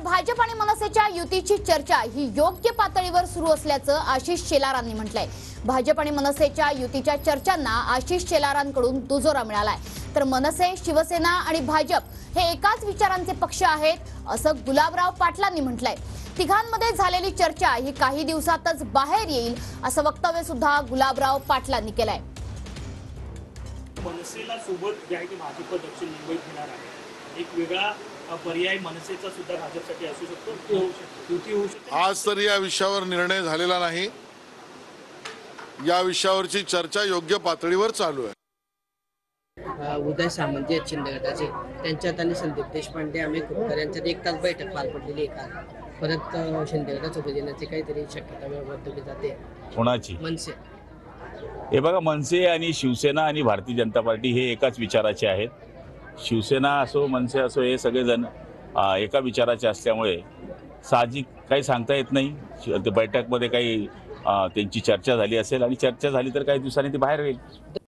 भाजप आणि मनसेच्या युतीची चर्चा ही योग्य पातळीवर सुरू असल्याचं आशिष शेलारांनी म्हटलंय। भाजप आणि मनसेच्या युतीच्या चर्चांना आशिष शेलारांकडून दुजोरा मिळालाय। तर मनसे, शिवसेना आणि भाजप हे एकाच विचारांचे पक्ष आहेत असं गुलाबराव पाटलांनी म्हटलंय। तिघांमध्ये झालेली चर्चा ही काही दिवसातच बाहेर येईल असं वक्तव्य सुद्धा गुलाबराव पाटलांनी केलंय। मनसेला सोबत जे आहे ते भाजप दक्षिण मुंबईत घेणार आहे। एक वेगळा पर्याय मनसेचा सुद्धा भाजपसाठी असू शकतो, युती होऊ शकते। आज तरी या विषयावर निर्णय झालेला नाही। या विषयावरची चर्चा योग्य पातळीवर चालू आहे। उदय सामंत आहेत शिंदे गटाचे, त्यांच्यात आणि संदीप देशपांडे आम्ही खोपकर यांच्यात एक तास बैठक पार पडलेली आहे का? परत शिंदे गटासोबत येण्याची काहीतरी शक्यता वर्तवली जाते। कोणाची? मनसे। हे बघा, मनसे आणि शिवसेना आणि भारतीय जनता पार्टी हे एकाच विचाराचे आहेत। शिवसेना असो, मनसे असो, हे सगळेजण एका विचाराचे असल्यामुळे साहजिक काही सांगता येत नाही। ते बैठकमध्ये काही त्यांची चर्चा झाली असेल आणि चर्चा झाली तर काही दिवसांनी ती बाहेर येईल।